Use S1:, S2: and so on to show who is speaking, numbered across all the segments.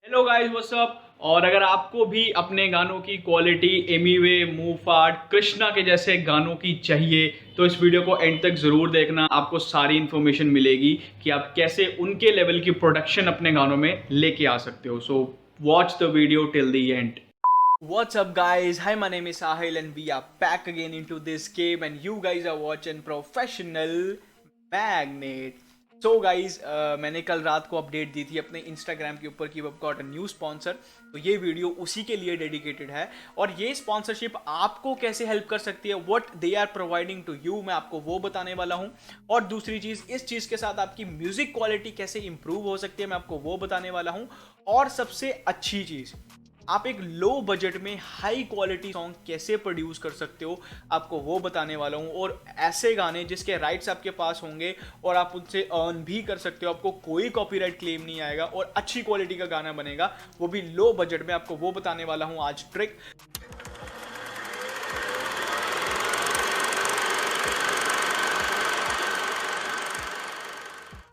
S1: Hello guys what's up. और अगर आपको भी अपने गानों की क्वालिटी एमीवे, मूफाट, कृष्णा के जैसे गानों की चाहिए तो इस वीडियो को एंड तक ज़रूर देखना। आपको सारी इन्फॉर्मेशन मिलेगी कि आप कैसे उनके लेवल की प्रोडक्शन अपने गानों में लेके आ सकते हो। So watch the video till the end. What's up guys? Hi, my name is Sahil and we are back again into this game and you guys are watching Professional Magnet. So guys मैंने कल रात को update दी थी अपने Instagram के ऊपर कि we've got a new sponsor. तो ये वीडियो उसी के लिए डेडिकेटेड है और ये स्पॉन्सरशिप आपको कैसे हेल्प कर सकती है, what they are providing to you, मैं आपको वो बताने वाला हूँ। और दूसरी चीज़, इस चीज़ के साथ आपकी म्यूजिक क्वालिटी कैसे इंप्रूव हो सकती है, मैं आपको वो बताने वाला हूँ। और सबसे अच्छी चीज़, आप एक लो बजट में हाई क्वालिटी सॉन्ग कैसे प्रोड्यूस कर सकते हो, आपको वो बताने वाला हूँ। और ऐसे गाने जिसके राइट्स आपके पास होंगे और आप उनसे अर्न भी कर सकते हो, आपको कोई कॉपीराइट क्लेम नहीं आएगा और अच्छी क्वालिटी का गाना बनेगा, वो भी लो बजट में, आपको वो बताने वाला हूँ आज ट्रिक।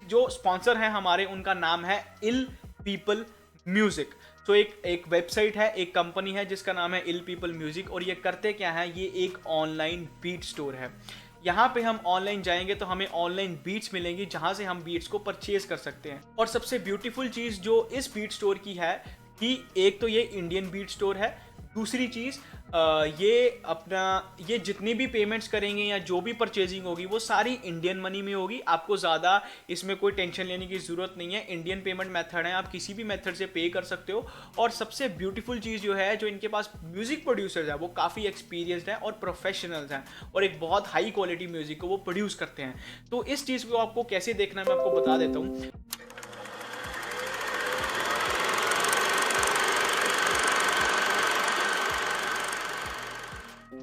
S1: जो स्पॉन्सर है हमारे, उनका नाम है इल पीपल म्यूजिक। तो एक वेबसाइट है, एक कंपनी है जिसका नाम है इल पीपल म्यूजिक। और ये करते क्या है, ये एक ऑनलाइन बीट स्टोर है। यहाँ पे हम ऑनलाइन जाएंगे तो हमें ऑनलाइन बीट्स मिलेंगी जहाँ से हम बीट्स को परचेज कर सकते हैं। और सबसे ब्यूटीफुल चीज़ जो इस बीट स्टोर की है कि एक तो ये इंडियन बीट स्टोर है, दूसरी चीज़ ये जितनी भी पेमेंट्स करेंगे या जो भी परचेजिंग होगी वो सारी इंडियन मनी में होगी। आपको ज़्यादा इसमें कोई टेंशन लेने की ज़रूरत नहीं है। इंडियन पेमेंट मेथड है, आप किसी भी मेथड से पे कर सकते हो। और सबसे ब्यूटीफुल चीज़ जो है, जो इनके पास म्यूज़िक प्रोड्यूसर्स है वो काफ़ी एक्सपीरियंसड हैं और प्रोफेशनल्स हैं और एक बहुत हाई क्वालिटी म्यूज़िक को वो प्रोड्यूस करते हैं। तो इस चीज़ को आपको कैसे देखना है मैं आपको बता देता हूँ।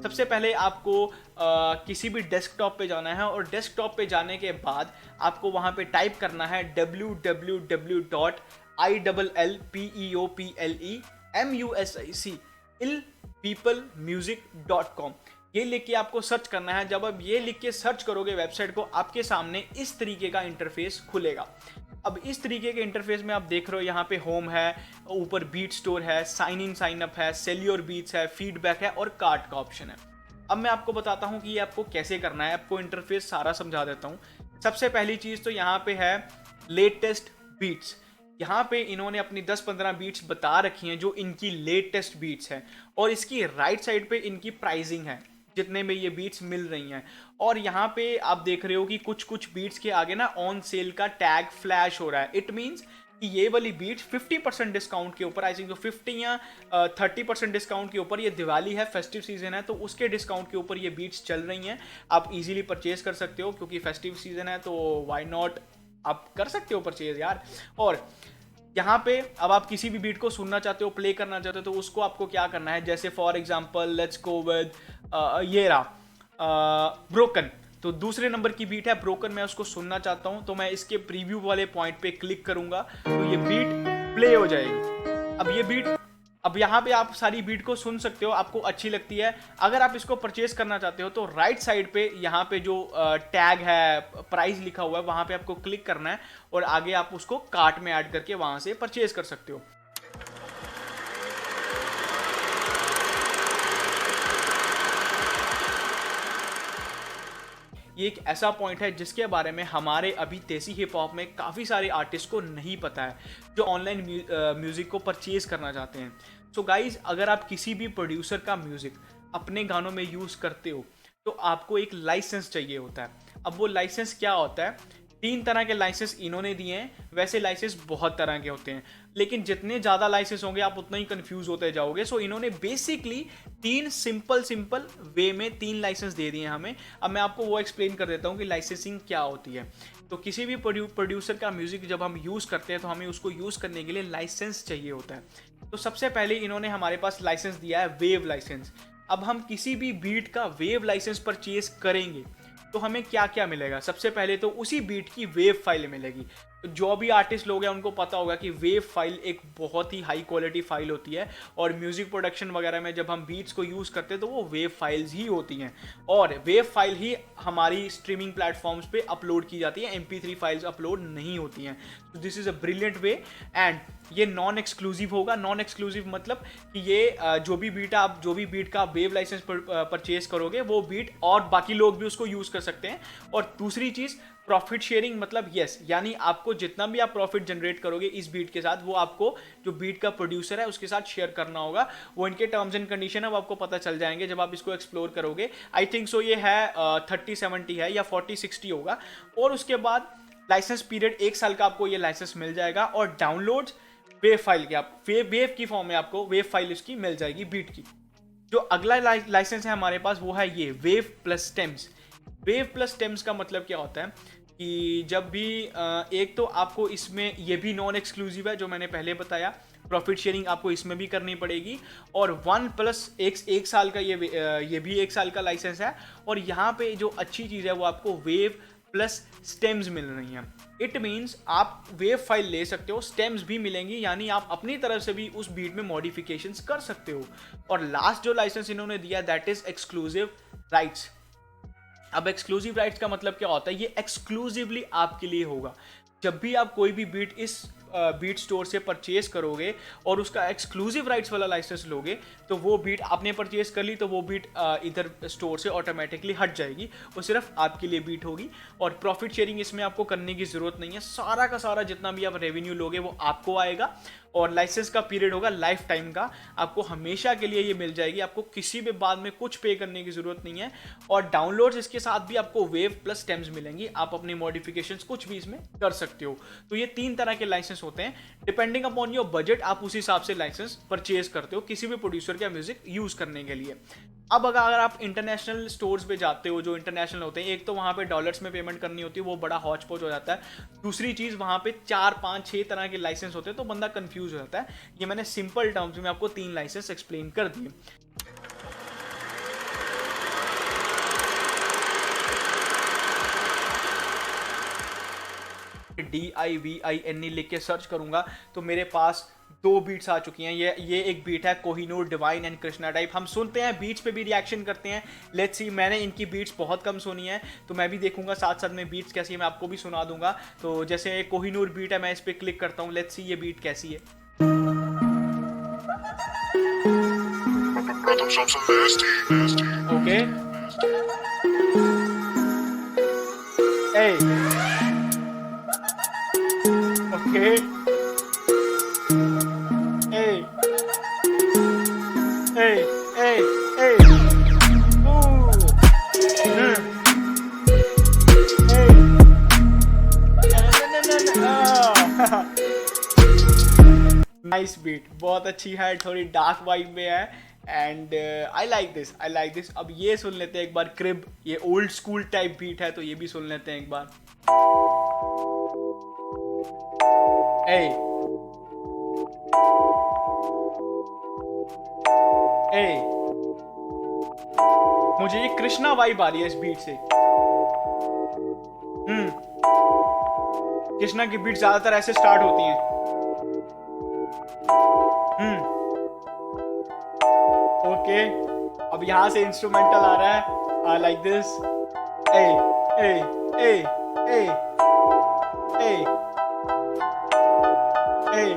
S1: सबसे पहले आपको किसी भी डेस्कटॉप पे जाना है और डेस्कटॉप पे जाने के बाद आपको वहाँ पे टाइप करना है www.illpeoplemusic.com। ये लिख के आपको सर्च करना है। जब आप ये लिख के सर्च करोगे वेबसाइट को, आपके सामने इस तरीके का इंटरफेस खुलेगा। अब इस तरीके के इंटरफेस में आप देख रहे हो, यहाँ पे होम है, ऊपर बीट स्टोर है, साइन इन साइन अप है, सेल योर बीट्स है, फीडबैक है और कार्ड का ऑप्शन है। अब मैं आपको बताता हूँ कि ये आपको कैसे करना है, आपको इंटरफेस सारा समझा देता हूँ। सबसे पहली चीज़ तो यहाँ पे है लेटेस्ट बीट्स। यहाँ पे इन्होंने अपनी 10-15 बीट्स बता रखी हैं जो इनकी लेटेस्ट बीट्स हैं और इसकी राइट साइड पे इनकी प्राइसिंग है, जितने में ये बीट्स मिल रही हैं। और यहाँ पे आप देख रहे हो कि कुछ कुछ बीट्स के आगे ना ऑन सेल का टैग फ्लैश हो रहा है। इट मीन्स कि ये वाली बीट्स 50% डिस्काउंट के ऊपर, आई थिंक 50 या 30% डिस्काउंट के ऊपर, ये दिवाली है, फेस्टिव सीजन है, तो उसके डिस्काउंट के ऊपर ये बीट्स चल रही हैं। आप इजीली परचेज कर सकते हो क्योंकि फेस्टिव सीजन है, तो व्हाई नॉट, आप कर सकते हो परचेज यार। और यहाँ पे अब आप किसी भी बीट को सुनना चाहते हो, प्ले करना चाहते हो, तो उसको आपको क्या करना है, जैसे for example let's go with ये रहा ब्रोकन। तो दूसरे नंबर की बीट है ब्रोकन, मैं उसको सुनना चाहता हूँ तो मैं इसके प्रीव्यू वाले पॉइंट पे क्लिक करूंगा तो ये बीट प्ले हो जाएगी। अब यहाँ पे आप सारी बीट को सुन सकते हो, आपको अच्छी लगती है। अगर आप इसको परचेज करना चाहते हो तो राइट साइड पे यहाँ पे जो टैग है, प्राइस लिखा हुआ है, वहाँ पे आपको क्लिक करना है और आगे आप उसको कार्ट में ऐड करके वहाँ से परचेज कर सकते हो। ये एक ऐसा पॉइंट है जिसके बारे में हमारे अभी देसी हिप हॉप में काफ़ी सारे आर्टिस्ट को नहीं पता है जो ऑनलाइन म्यूज़िक को परचेज करना चाहते हैं। सो गाइज, अगर आप किसी भी प्रोड्यूसर का म्यूज़िक अपने गानों में यूज़ करते हो तो आपको एक लाइसेंस चाहिए होता है। अब वो लाइसेंस क्या होता है, 3 तरह के लाइसेंस इन्होंने दिए हैं। वैसे लाइसेंस बहुत तरह के होते हैं, लेकिन जितने ज़्यादा लाइसेंस होंगे आप उतना ही कंफ्यूज होते जाओगे। सो इन्होंने बेसिकली 3 सिंपल वे में 3 लाइसेंस दे दिए हैं हमें। अब मैं आपको वो एक्सप्लेन कर देता हूँ कि लाइसेंसिंग क्या होती है। तो किसी भी प्रोड्यूसर का म्यूज़िक जब हम यूज़ करते हैं तो हमें उसको यूज़ करने के लिए लाइसेंस चाहिए होता है। तो सबसे पहले इन्होंने हमारे पास लाइसेंस दिया है वेव लाइसेंस। अब हम किसी भी बीट का वेव लाइसेंस परचेज करेंगे तो हमें क्या क्या मिलेगा, सबसे पहले तो उसी बीट की वेव फाइल मिलेगी। जो भी आर्टिस्ट लोग हैं उनको पता होगा कि वेव फाइल एक बहुत ही हाई क्वालिटी फाइल होती है और म्यूजिक प्रोडक्शन वगैरह में जब हम बीट्स को यूज़ करते हैं तो वो वेव फाइल्स ही होती हैं और वेव फाइल ही हमारी स्ट्रीमिंग प्लेटफॉर्म्स पे अपलोड की जाती है, MP3 फाइल्स अपलोड नहीं होती हैं। This is a brilliant way. And ये नॉन एक्सक्लूसिव होगा। नॉन एक्सक्लूसिव मतलब कि ये जो भी बीट का आप वेव लाइसेंस परचेज करोगे वो बीट और बाकी लोग भी उसको यूज कर सकते हैं। और दूसरी चीज प्रॉफिट शेयरिंग, मतलब यस, यानी आपको जितना भी आप प्रॉफिट जनरेट करोगे इस बीट के साथ, वो आपको जो बीट का प्रोड्यूसर है उसके साथ शेयर करना होगा। वो इनके टर्म्स एंड कंडीशन अब आपको पता चल जाएंगे जब आप इसको एक्सप्लोर करोगे। आई थिंक सो ये है 30-70 है या 40-60 होगा। और उसके बाद लाइसेंस पीरियड 1 साल का आपको ये लाइसेंस मिल जाएगा। और डाउनलोड वेव फाइल के आप वेव की फॉर्म में आपको वेव फाइल उसकी मिल जाएगी बीट की। जो अगला लाइसेंस है हमारे पास वो है ये wave plus stems. Wave plus stems का मतलब क्या होता है कि जब भी एक तो आपको इसमें ये भी नॉन एक्सक्लूसिव है जो मैंने पहले बताया, प्रॉफिट शेयरिंग आपको इसमें भी करनी पड़ेगी। और 1+1 साल का ये भी 1 साल का लाइसेंस है। और यहाँ पे जो अच्छी चीज़ है वो आपको वेव प्लस स्टेम्स मिल रही हैं। इट मीन्स आप वेव फाइल ले सकते हो, स्टेम्स भी मिलेंगी, यानी आप अपनी तरफ से भी उस बीट में मॉडिफिकेशंस कर सकते हो। और लास्ट जो लाइसेंस इन्होंने दिया दैट इज एक्सक्लूसिव राइट्स। अब एक्सक्लूसिव राइट्स का मतलब क्या होता है, ये एक्सक्लूसिवली आपके लिए होगा। जब भी आप कोई भी बीट इस बीट स्टोर से परचेज करोगे और उसका एक्सक्लूसिव राइट्स वाला लाइसेंस लोगे तो वो बीट आपने परचेज कर ली तो वो बीट इधर स्टोर से ऑटोमेटिकली हट जाएगी, वो सिर्फ आपके लिए बीट होगी। और प्रॉफिट शेयरिंग इसमें आपको करने की ज़रूरत नहीं है, सारा का सारा जितना भी आप रेवेन्यू लोगे वो आपको आएगा। और लाइसेंस का पीरियड होगा लाइफ टाइम का, आपको हमेशा के लिए ये मिल जाएगी, आपको किसी भी बाद में कुछ पे करने की ज़रूरत नहीं है। और डाउनलोड्स इसके साथ भी आपको वेव प्लस स्टेम्स मिलेंगी, आप अपनी मॉडिफिकेशंस कुछ भी इसमें कर सकते हो। तो ये 3 तरह के लाइसेंस होते हैं, डिपेंडिंग अपॉन योर बजट आप उस हिसाब से लाइसेंस परचेज करते हो किसी भी प्रोड्यूसर का म्यूजिक यूज करने के लिए। अब अगर आप इंटरनेशनल स्टोर्स पे जाते हो जो इंटरनेशनल होते हैं, एक तो वहाँ पे डॉलर्स में पेमेंट करनी होती है, वो बड़ा हौच पौच हो जाता है। दूसरी चीज़ वहाँ पे 4, 5, 6 तरह के लाइसेंस होते हैं तो बंदा कंफ्यूज हो जाता है। ये मैंने सिंपल टर्म्स में आपको 3 लाइसेंस एक्सप्लेन कर दिए। DIVINE लिख के सर्च करूंगा तो मेरे पास 2 बीट्स आ चुकी हैं। ये एक बीट है Kohinoor divine and Krishna type. हम सुनते हैं, बीट्स पे भी रिएक्शन करते हैं। लेट्स सी, मैंने इनकी बीट्स बहुत कम सुनी है तो मैं भी देखूंगा साथ साथ में बीट्स कैसी है, मैं आपको भी सुना दूंगा। तो जैसे कोहिनूर बीट है, मैं इस पर क्लिक करता हूँ। लेट्स सी ये बीट कैसी है। ओके, ओके, नाइस बीट, बहुत अच्छी है, थोड़ी डार्क वाइब में है एंड आई लाइक दिस। अब ये सुन लेते हैं एक बार क्रिब, ये ओल्ड स्कूल टाइप बीट है तो ये भी सुन लेते हैं एक बार। मुझे ये कृष्णा वाइब आ रही है इस बीट से। कृष्णा की बीट ज्यादातर ऐसे स्टार्ट होती हैं। ओके, अब यहां से इंस्ट्रूमेंटल आ रहा है। I like this. ए ए ए ए ए ए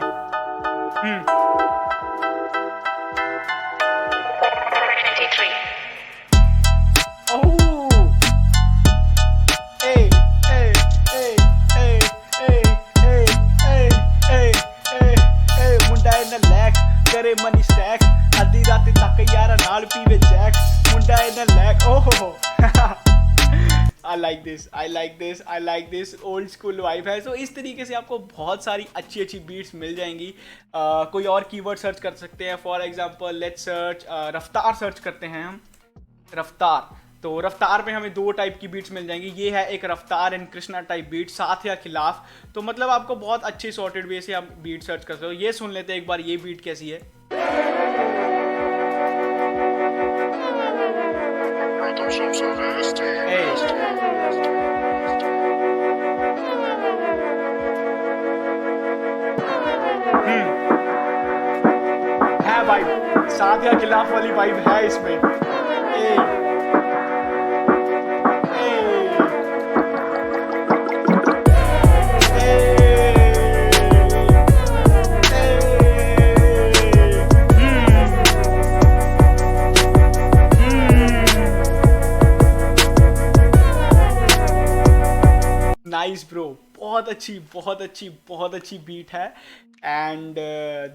S1: करे मनी स्टैक, आधी रात तक यारा नाल पीवे जैक, मुंडा इन लैक। ओहो I like this old school vibe है। तो इस तरीके से आपको बहुत सारी अच्छी अच्छी बीट्स मिल जाएंगी। कोई और कीवर्ड सर्च कर सकते हैं, फॉर एग्जांपल लेट्स सर्च रफ्तार सर्च करते हैं हम, रफ्तार। तो रफ्तार में हमें 2 टाइप की बीट्स मिल जाएंगी। ये है एक रफ्तार एंड कृष्णा टाइप बीट, साथ या खिलाफ। तो मतलब आपको बहुत अच्छे सॉर्टेड वे से आप बीट सर्च कर सकते हो। ये सुन लेते हैं एक बार, ये बीट कैसी है। है वाइब, साथ या खिलाफ वाली वाइब है इसमें। नाइस ब्रो, बहुत अच्छी बहुत अच्छी बहुत अच्छी बीट है। And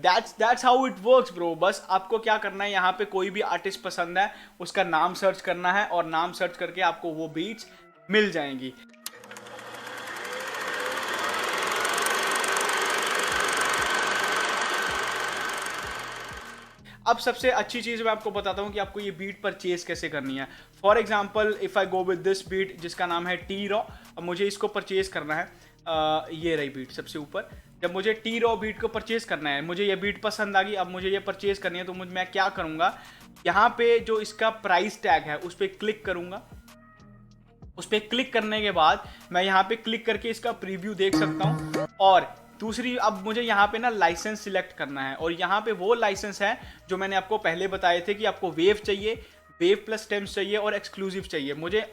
S1: that's how it works bro. बस आपको क्या करना है, यहाँ पे कोई भी आर्टिस्ट पसंद है उसका नाम सर्च करना है और नाम सर्च करके आपको वो बीट्स मिल जाएंगी। अब सबसे अच्छी चीज़ मैं आपको बताता हूँ कि आपको ये बीट परचेज कैसे करनी है। For example if I go with this beat जिसका नाम है टी रॉ, अब मुझे इसको परचेज करना है। ये रही बीट सबसे ऊपर। जब मुझे टी रॉ बीट को परचेज करना है, मुझे ये बीट पसंद आ गई, अब मुझे ये परचेज करनी है, तो मैं क्या करूँगा, यहाँ पे जो इसका प्राइस टैग है उस पर क्लिक करूँगा। उस पर क्लिक करने के बाद मैं यहाँ पे क्लिक करके इसका प्रीव्यू देख सकता हूँ। और दूसरी, अब मुझे यहाँ पे ना लाइसेंस सिलेक्ट करना है, और यहाँ पे वो लाइसेंस है जो मैंने आपको पहले बताए थे कि आपको वेव चाहिए, वेव प्लस स्टेम्स चाहिए और एक्सक्लूसिव चाहिए। मुझे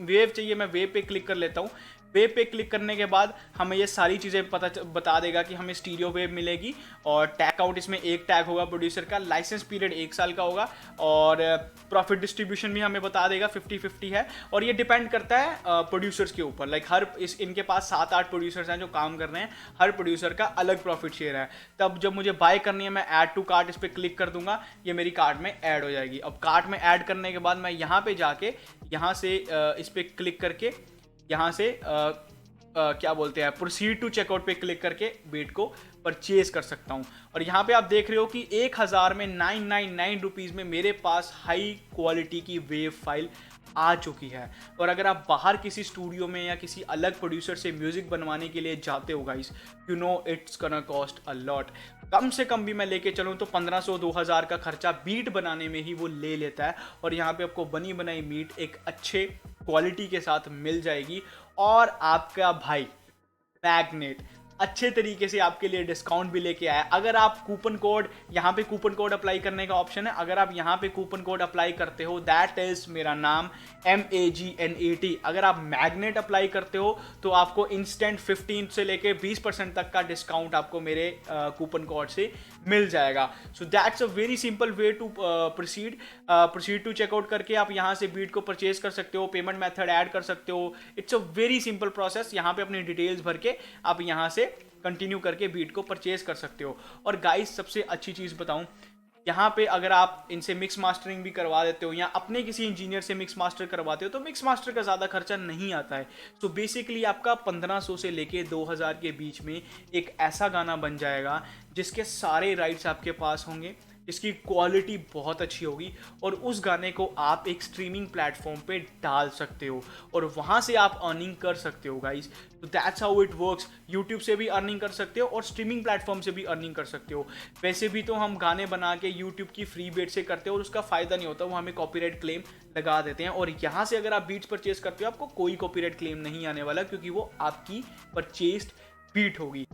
S1: वेव चाहिए, मैं वेव पे क्लिक कर लेता हूँ। वेव पे क्लिक करने के बाद हमें ये सारी चीज़ें बता देगा कि हमें स्टीरियो वेव मिलेगी, और टैग काउंट इसमें एक टैग होगा प्रोड्यूसर का, लाइसेंस पीरियड 1 साल का होगा, और प्रॉफिट डिस्ट्रीब्यूशन भी हमें बता देगा 50-50 है। और ये डिपेंड करता है प्रोड्यूसर्स के ऊपर। लाइक इनके पास 7-8 प्रोड्यूसर्स हैं जो काम कर रहे हैं, हर प्रोड्यूसर का अलग प्रॉफिट शेयर है। तब जब मुझे बाय करनी है, मैं ऐड टू कार्ट इस पर क्लिक कर दूंगा, ये मेरी कार्ट में ऐड हो जाएगी। अब कार्ट में ऐड करने के बाद मैं यहाँ पे जाके यहाँ से इस पर क्लिक करके यहाँ से क्या बोलते हैं, प्रोसीड टू चेकआउट पे क्लिक करके बीट को परचेज कर सकता हूँ। और यहाँ पे आप देख रहे हो कि 1000 में 999 रुपीज़ में मेरे पास हाई क्वालिटी की वेव फाइल आ चुकी है। और अगर आप बाहर किसी स्टूडियो में या किसी अलग प्रोड्यूसर से म्यूजिक बनवाने के लिए जाते हो guys, you know it's gonna cost a lot. कम से कम भी मैं लेके चलूँ तो 1500-2000 का खर्चा बीट बनाने में ही वो ले लेता है। और यहाँ पे आपको बनी बनाई बीट एक अच्छे क्वालिटी के साथ मिल जाएगी। और आपका भाई मैग्नेट अच्छे तरीके से आपके लिए डिस्काउंट भी लेके आया। अगर आप कूपन कोड, यहाँ पे कूपन कोड अप्लाई करने का ऑप्शन है, अगर आप यहाँ पे कूपन कोड अप्लाई करते हो, दैट इज मेरा नाम MAGNET, अगर आप मैग्नेट अप्लाई करते हो तो आपको इंस्टेंट 15 से लेके 20% तक का डिस्काउंट आपको मेरे कूपन कोड से मिल जाएगा। So that's a very simple way to proceed to checkout करके आप यहाँ से बीट को परचेज कर सकते हो, पेमेंट मेथड ऐड कर सकते हो। It's a very simple process. यहाँ पे अपनी डिटेल्स भर के आप यहाँ से कंटिन्यू करके बीट को परचेज कर सकते हो। और गाइस सबसे अच्छी चीज़ बताऊं, यहाँ पे अगर आप इनसे मिक्स मास्टरिंग भी करवा देते हो या अपने किसी इंजीनियर से मिक्स मास्टर करवाते हो तो मिक्स मास्टर का ज़्यादा खर्चा नहीं आता है। तो बेसिकली आपका 1500 से लेके 2000 के बीच में एक ऐसा गाना बन जाएगा जिसके सारे राइट्स आपके पास होंगे, इसकी क्वालिटी बहुत अच्छी होगी, और उस गाने को आप एक स्ट्रीमिंग प्लेटफॉर्म पे डाल सकते हो और वहाँ से आप अर्निंग कर सकते हो गाइस। तो that's how it works. YouTube से भी अर्निंग कर सकते हो और स्ट्रीमिंग प्लेटफॉर्म से भी अर्निंग कर सकते हो। वैसे भी तो हम गाने बना के यूट्यूब की फ्री बेट से करते हो और उसका फ़ायदा नहीं होता, वो हमें कॉपीराइट क्लेम लगा देते हैं। और यहाँ से अगर आप बीट्स परचेज करते हो आपको कोई कॉपीराइट क्लेम नहीं आने वाला, क्योंकि वो आपकी परचेज्ड बीट होगी।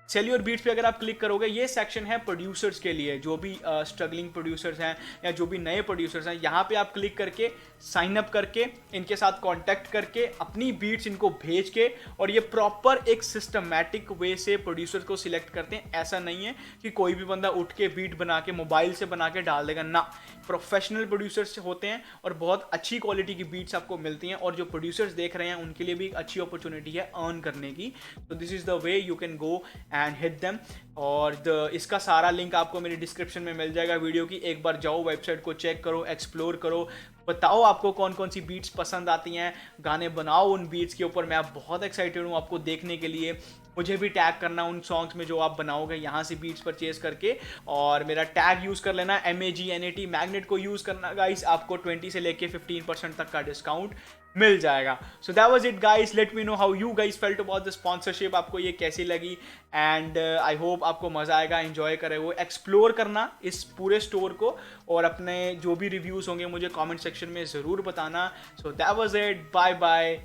S1: सेल्यूर बीट्स पे अगर आप क्लिक करोगे, ये सेक्शन है प्रोड्यूसर्स के लिए, जो भी स्ट्रगलिंग प्रोड्यूसर्स हैं या जो भी नए प्रोड्यूसर्स हैं। यहाँ पे आप क्लिक करके साइन अप करके इनके साथ कांटेक्ट करके अपनी बीट्स इनको भेज के, और ये प्रॉपर एक सिस्टमैटिक वे से प्रोड्यूसर को सिलेक्ट करते हैं। ऐसा नहीं है कि कोई भी बंदा उठ के बीट बना के मोबाइल से बना के डाल देगा, ना, प्रोफेशनल प्रोड्यूसर्स होते हैं और बहुत अच्छी क्वालिटी की बीट्स आपको मिलती हैं। और जो प्रोड्यूसर्स देख रहे हैं उनके लिए भी एक अच्छी अपॉर्चुनिटी है अर्न करने की। तो this is the way you can go and hit them. और इसका सारा लिंक आपको मेरी डिस्क्रिप्शन में मिल जाएगा वीडियो की। एक बार जाओ, वेबसाइट को चेक करो, एक्सप्लोर करो, बताओ आपको कौन कौन सी बीट्स पसंद आती हैं, गाने बनाओ उन बीट्स के ऊपर। मैं बहुत एक्साइटेड हूँ आपको देखने के लिए। मुझे भी टैग करना उन सॉन्ग्स में जो आप बनाओगे यहाँ से बीट्स परचेज करके, और मेरा टैग यूज़ कर लेना MAGNET, मैग्नेट को यूज़ करना गाइस, आपको 20 से लेके 15% तक का डिस्काउंट मिल जाएगा। सो that was it guys. Let me know how you guys felt about the sponsorship, आपको ये कैसी लगी, एंड आई होप आपको मज़ा आएगा, एंजॉय करे वो एक्सप्लोर करना इस पूरे स्टोर को, और अपने जो भी रिव्यूज़ होंगे मुझे कमेंट सेक्शन में ज़रूर बताना। So that was it, bye bye.